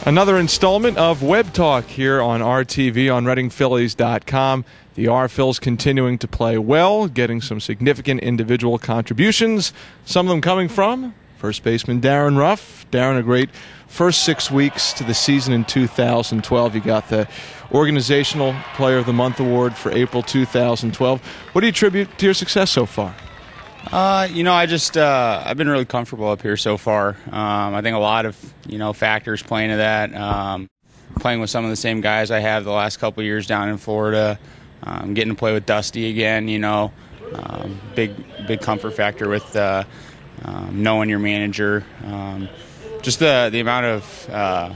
Another installment of Web Talk here on RTV on ReadingPhillies.com. The R-Phils continuing to play well, getting some significant individual contributions, some of them coming from first baseman Darin. Darin, a great first 6 weeks to the season in 2012. You got the Organizational Player of the Month award for April 2012. What do you attribute to your success so far? I've been really comfortable up here so far. I think a lot of, factors play into that. Playing with some of the same guys I have the last couple of years down in Florida, getting to play with Dusty again, big comfort factor with knowing your manager. Just the amount of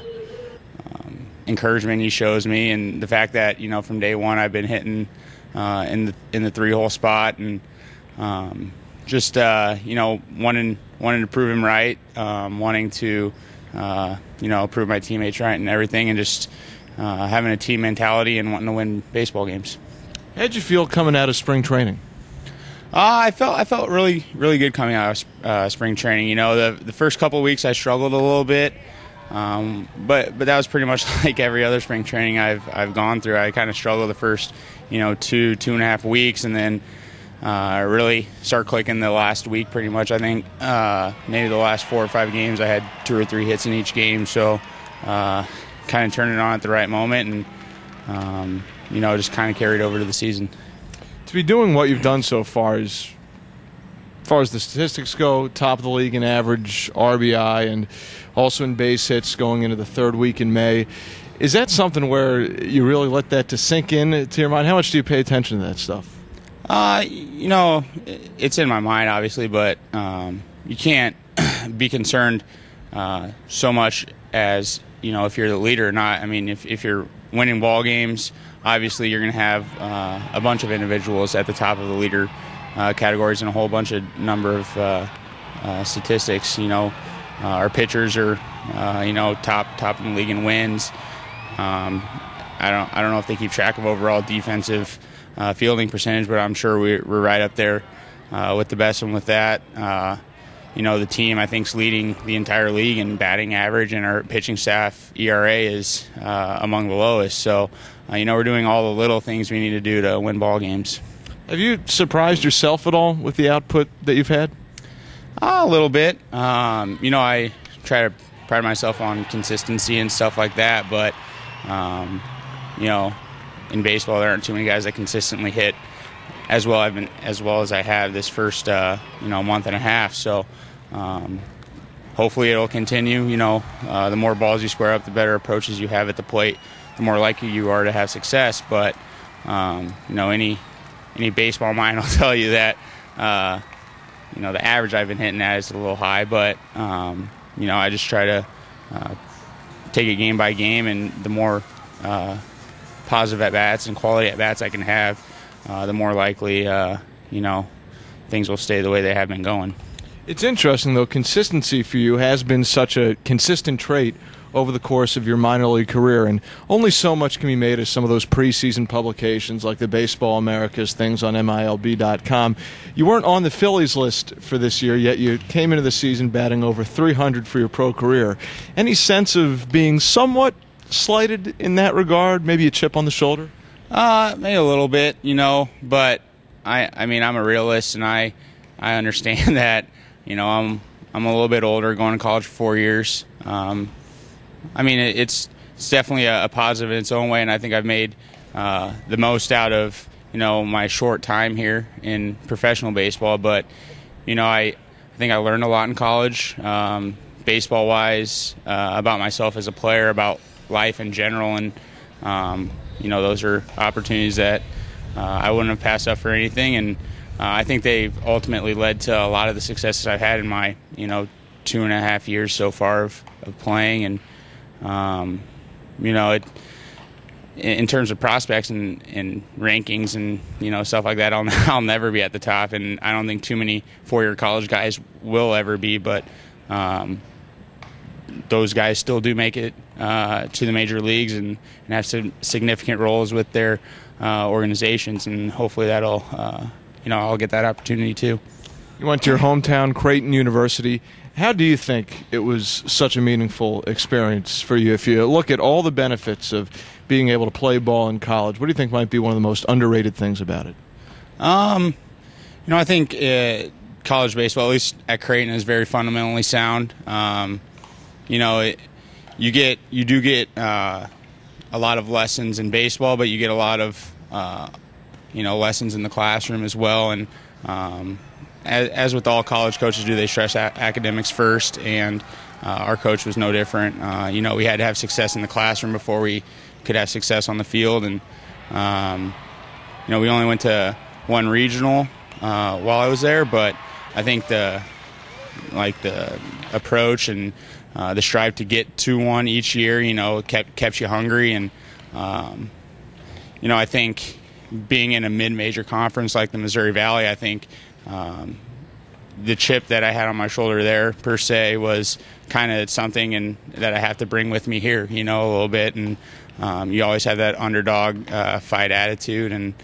encouragement he shows me, and the fact that, from day one I've been hitting in the 3-hole spot, and wanting to prove him right, wanting to prove my teammates right and everything, and just having a team mentality and wanting to win baseball games. How'd you feel coming out of spring training? I felt really good coming out of spring training. The first couple of weeks I struggled a little bit, but that was pretty much like every other spring training I've gone through. I kind of struggled the first 2.5 weeks, and then really start clicking the last week pretty much. I think maybe the last 4 or 5 games I had 2 or 3 hits in each game, so kind of turned it on at the right moment, and just kind of carried over to the season. To be doing what you've done so far, as far as the statistics go, top of the league in average RBI and also in base hits going into the 3rd week in May, is that something where you really let that to sink in to your mind? How much do you pay attention to that stuff? It's in my mind, obviously, but you can't be concerned so much as, if you're the leader or not. I mean, if you're winning ball games, obviously you're going to have a bunch of individuals at the top of the leader categories and a whole bunch of number of statistics. Our pitchers are, top in the league in wins. I don't know if they keep track of overall defensive fielding percentage, but I'm sure we're right up there with the best. And with that, the team I think is leading the entire league in batting average, and our pitching staff ERA is among the lowest. So, we're doing all the little things we need to do to win ball games. Have you surprised yourself at all with the output that you've had? A little bit. I try to pride myself on consistency and stuff like that, but in baseball, there aren't too many guys that consistently hit as well as I have this first month and a half. So hopefully it'll continue. The more balls you square up, the better approaches you have at the plate, the more likely you are to have success. But any baseball mind will tell you that the average I've been hitting at is a little high. But I just try to take it game by game, and the more positive at-bats and quality at-bats I can have, the more likely, things will stay the way they have been going. It's interesting, though. Consistency for you has been such a consistent trait over the course of your minor league career, and only so much can be made of some of those preseason publications like the Baseball Americas things on MILB.com. You weren't on the Phillies list for this year, yet you came into the season batting over 300 for your pro career. Any sense of being somewhat slighted in that regard, maybe a chip on the shoulder? Maybe a little bit, but I'm a realist, and I understand that, I'm a little bit older, going to college for 4 years. It's definitely a positive in its own way, and I think I've made the most out of, my short time here in professional baseball. But, I think I learned a lot in college, baseball-wise, about myself as a player, about life in general, and those are opportunities that I wouldn't have passed up for anything, and I think they've ultimately led to a lot of the successes I've had in my 2.5 years so far of playing. And in terms of prospects and rankings and stuff like that, I'll never be at the top, and I don't think too many 4-year college guys will ever be, but those guys still do make it to the major leagues and have some significant roles with their organizations, and hopefully that'll I'll get that opportunity too. You went to your hometown, Creighton University, How do you think it was such a meaningful experience for you? If you look at all the benefits of being able to play ball in college, what do you think might be one of the most underrated things about it? I think college baseball, at least at Creighton, is very fundamentally sound. You do get a lot of lessons in baseball, but you get a lot of lessons in the classroom as well. And as with all college coaches do, they stress academics first, and our coach was no different. We had to have success in the classroom before we could have success on the field. And we only went to one regional while I was there, but I think the approach and the strive to get to one each year, kept you hungry. And I think being in a mid-major conference like the Missouri Valley, I think the chip that I had on my shoulder there, per se, was kind of something that I have to bring with me here, a little bit. And you always have that underdog fight attitude, and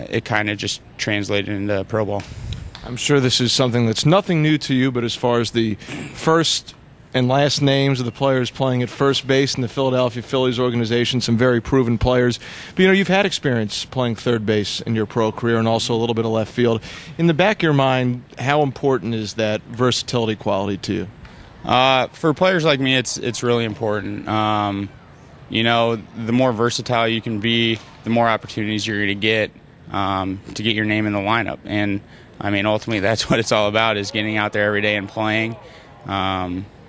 it kind of just translated into pro ball. I'm sure this is something that's nothing new to you, but as far as the first and last names of the players playing at first base in the Philadelphia Phillies organization, some very proven players. But, you've had experience playing third base in your pro career and also a little bit of left field. In the back of your mind, how important is that versatility quality to you? For players like me, it's really important. The more versatile you can be, the more opportunities you're going to get your name in the lineup. And, ultimately that's what it's all about, is getting out there every day and playing.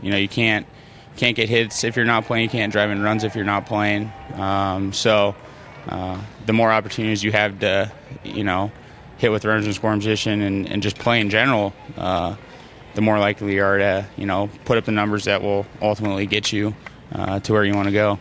You can't get hits if you're not playing. You can't drive in runs if you're not playing. The more opportunities you have to, hit with runners in scoring position and just play in general, the more likely you are to, put up the numbers that will ultimately get you to where you want to go.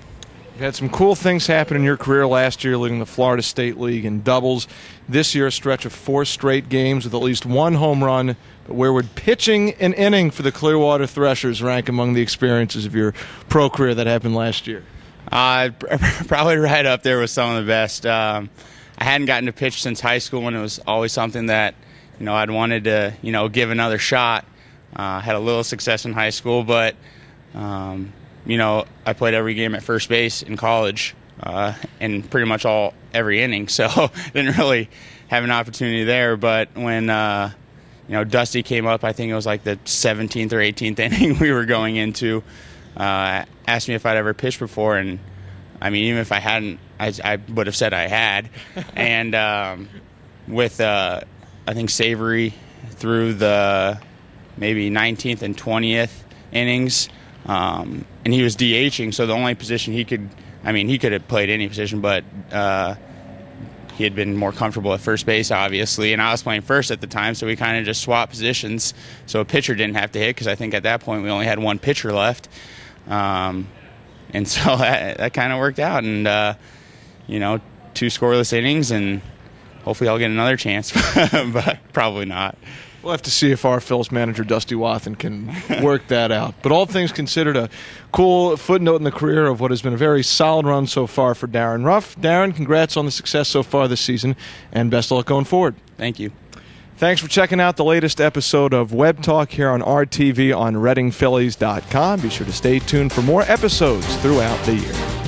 You've had some cool things happen in your career last year, leading the Florida State League in doubles. This year, a stretch of 4 straight games with at least 1 home run. But where would pitching an inning for the Clearwater Threshers rank among the experiences of your pro career that happened last year? Probably right up there with some of the best. I hadn't gotten to pitch since high school, when it was always something that I'd wanted to give another shot. Had a little success in high school, but I played every game at first base in college, and pretty much every inning, so didn't really have an opportunity there. But when Dusty came up, I think it was like the 17th or 18th inning we were going into, asked me if I'd ever pitched before, and even if I hadn't, I would have said I had. And with I think Savory through the maybe 19th and 20th innings, and he was DHing, so the only position he could have played any position, but he had been more comfortable at first base, obviously, and I was playing first at the time, so we kind of just swapped positions, so a pitcher didn't have to hit, because I think at that point we only had one pitcher left, and so that kind of worked out, and 2 scoreless innings, and hopefully I'll get another chance, but probably not. We'll have to see if our Phil's manager, Dusty Wathen, can work that out. But all things considered, a cool footnote in the career of what has been a very solid run so far for Darin Ruff. Darin, congrats on the success so far this season, and best of luck going forward. Thank you. Thanks for checking out the latest episode of Web Talk here on RTV on ReadingPhillies.com. Be sure to stay tuned for more episodes throughout the year.